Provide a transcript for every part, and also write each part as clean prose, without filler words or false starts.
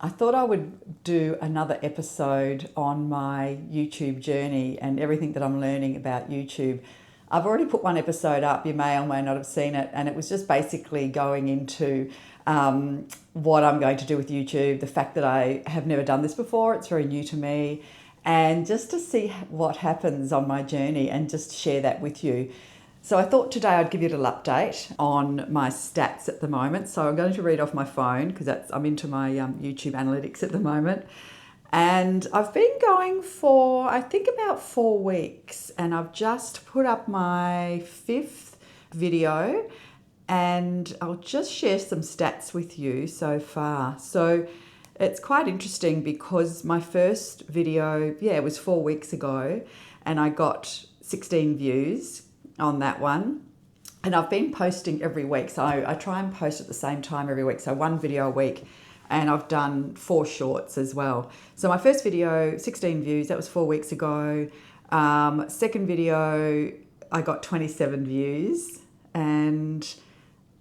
I thought I would do another episode on my YouTube journey and everything that I'm learning about YouTube. I've already put one episode up, you may or may not have seen it, and it was just basically going into what I'm going to do with YouTube, the fact that I have never done this before, it's very new to me, and just to see what happens on my journey and just share that with you. So I thought today I'd give you a little update on my stats at the moment. So I'm going to read off my phone because I'm into my YouTube analytics at the moment. And I've been going for, I think, about 4 weeks, and I've just put up my 5th video, and I'll just share some stats with you so far. So it's quite interesting because my first video, it was 4 weeks ago, and I got 16 views on that one. And I've been posting every week. So I try and post at the same time every week. So 1 video a week. And I've done 4 shorts as well. So my first video, 16 views, that was 4 weeks ago. Second video, I got 27 views. And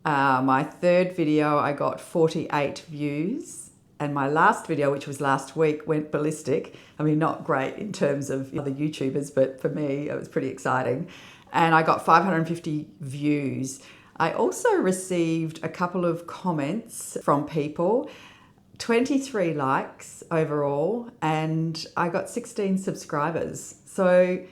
my third video, I got 48 views. And my last video, which was last week, went ballistic. I mean, not great in terms of other YouTubers, but for me, it was pretty exciting. And I got 550 views. I also received a couple of comments from people, 23 likes overall, and I got 16 subscribers. So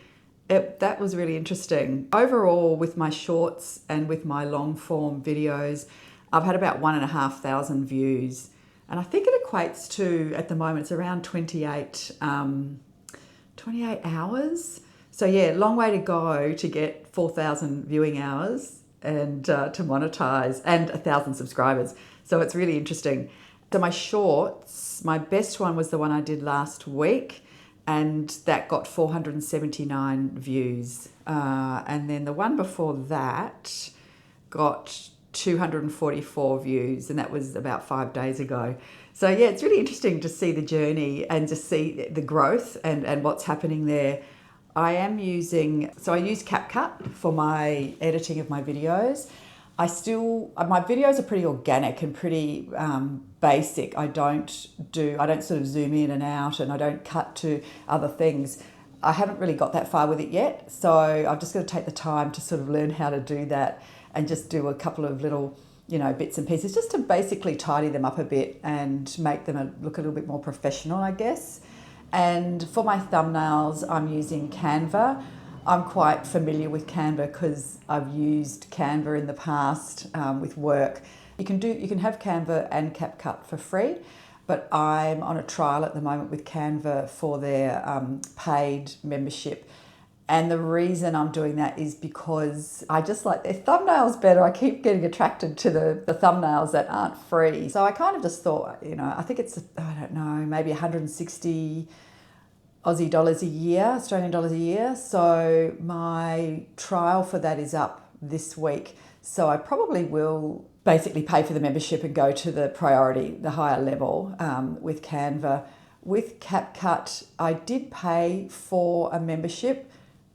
that was really interesting. Overall, with my shorts and with my long form videos, I've had about 1,500 views. And I think it equates to, at the moment, it's around 28 hours. So long way to go to get 4,000 viewing hours and to monetize, and 1,000 subscribers. So it's really interesting. So my shorts, my best one was the one I did last week, and that got 479 views. And then the one before that got 244 views, and that was about 5 days ago. So it's really interesting to see the journey and to see the growth and what's happening there. I use CapCut for my editing of my videos. My videos are pretty organic and pretty basic. I don't sort of zoom in and out, and I don't cut to other things. I haven't really got that far with it yet, so I've just got to take the time to sort of learn how to do that and just do a couple of little, bits and pieces just to basically tidy them up a bit and make them look a little bit more professional, I guess. And for my thumbnails, I'm using Canva. I'm quite familiar with Canva because I've used Canva in the past with work. You can have Canva and CapCut for free, but I'm on a trial at the moment with Canva for their paid membership. And the reason I'm doing that is because I just like their thumbnails better. I keep getting attracted to the thumbnails that aren't free. So I kind of just thought, I think it's, I don't know, maybe 160 Aussie dollars a year, Australian dollars a year. So my trial for that is up this week. So I probably will basically pay for the membership and go to the priority, the higher level with Canva. With CapCut, I did pay for a membership,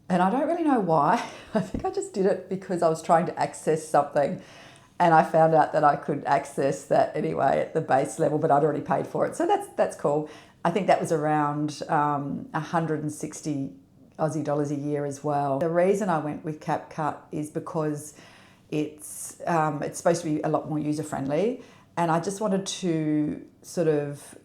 and I don't really know why. I think I just did it because I was trying to access something, and I found out that I could access that anyway at the base level, but I'd already paid for it. So that's cool. I think that was around 160 Aussie dollars a year as well. The reason I went with CapCut is because it's supposed to be a lot more user-friendly, and I just wanted to sort of,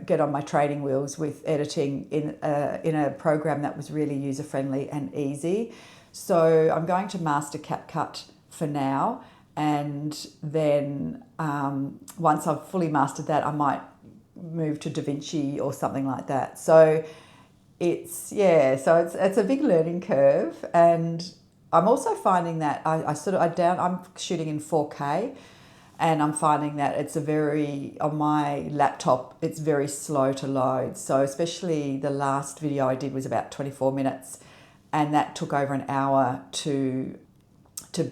get on my training wheels with editing in a program that was really user-friendly and easy. So I'm going to master CapCut for now, and then once I've fully mastered that, I might move to DaVinci or something like that. So it's a big learning curve, and I'm also finding that I'm shooting in 4K, and I'm finding that on my laptop, it's very slow to load. So especially the last video I did was about 24 minutes, and that took over an hour to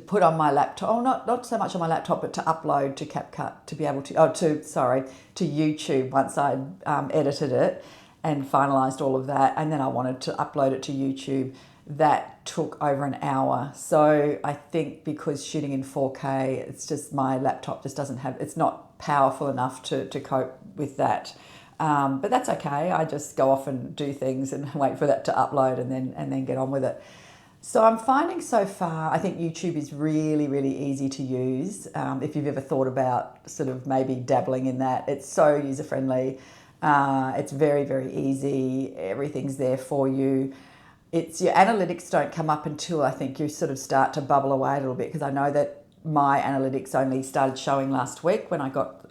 put on my laptop. Oh, not so much on my laptop, but to upload to CapCut to be able to YouTube once I'd edited it and finalized all of that, and then I wanted to upload it to YouTube. That took over an hour. So I think because shooting in 4K, it's just my laptop just doesn't have, it's not powerful enough to cope with that. But that's okay. I just go off and do things and wait for that to upload and then get on with it. So I'm finding so far, I think YouTube is really, really easy to use. If you've ever thought about sort of maybe dabbling in that, it's so user-friendly. It's very, very easy. Everything's there for you. Your analytics don't come up until I think you sort of start to bubble away a little bit, because I know that my analytics only started showing last week when I got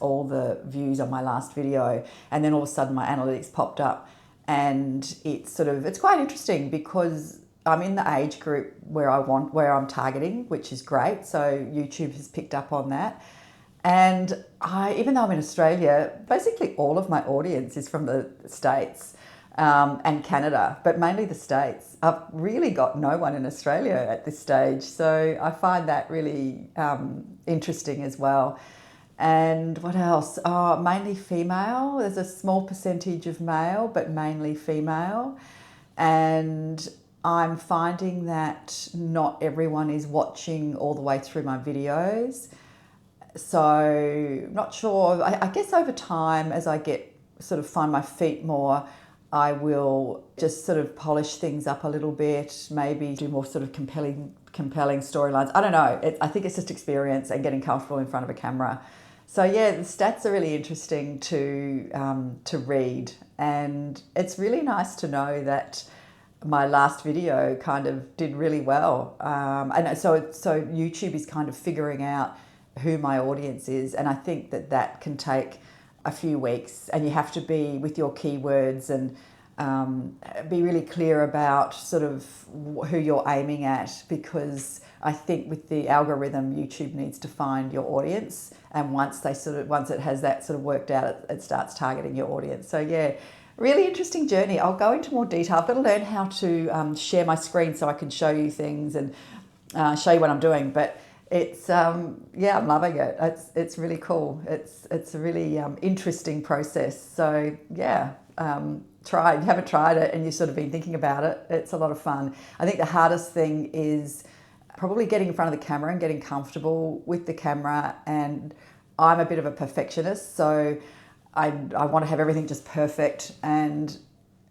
all the views on my last video, and then all of a sudden my analytics popped up, and it's quite interesting because I'm in the age group where I'm targeting, which is great. So YouTube has picked up on that. And even though I'm in Australia, basically all of my audience is from the States and Canada, but mainly the States. I've really got no one in Australia at this stage. So I find that really interesting as well. And what else? Mainly female. There's a small percentage of male, but mainly female. And I'm finding that not everyone is watching all the way through my videos. So not sure. I guess over time, as I find my feet more, I will just sort of polish things up a little bit, maybe do more sort of compelling storylines. I don't know. I think it's just experience and getting comfortable in front of a camera. So yeah, the stats are really interesting to read, and it's really nice to know that my last video kind of did really well. And so YouTube is kind of figuring out who my audience is. And I think that can take a few weeks, and you have to be with your keywords and be really clear about sort of who you're aiming at, because I think with the algorithm, YouTube needs to find your audience. And once it has that sort of worked out, it starts targeting your audience. So yeah, really interesting journey. I'll go into more detail. I've got to learn how to share my screen so I can show you things and show you what I'm doing. But it's I'm loving it. It's really cool. It's a really interesting process. So yeah, if you haven't tried it and you've sort of been thinking about it, it's a lot of fun. I think the hardest thing is probably getting in front of the camera and getting comfortable with the camera. And I'm a bit of a perfectionist, so I want to have everything just perfect, and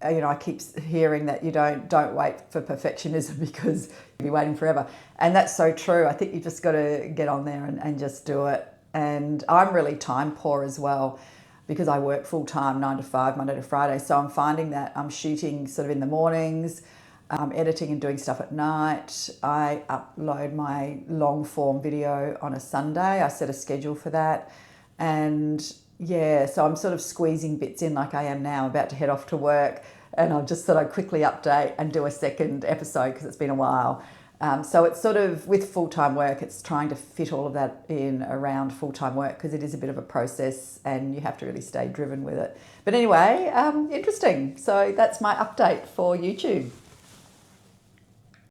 I keep hearing that you don't wait for perfectionism because you'll be waiting forever, and that's so true. I think you just got to get on there and just do it. And I'm really time poor as well, because I work full time 9 to 5 Monday to Friday, so I'm finding that I'm shooting sort of in the mornings, editing and doing stuff at night. I upload my long form video on a Sunday. I set a schedule for that, and yeah, so I'm sort of squeezing bits in like I am now, about to head off to work, and I'll just sort of quickly update and do a second episode because it's been a while. So it's sort of, with full-time work, it's trying to fit all of that in around full-time work, because it is a bit of a process and you have to really stay driven with it. But anyway, interesting. So that's my update for YouTube.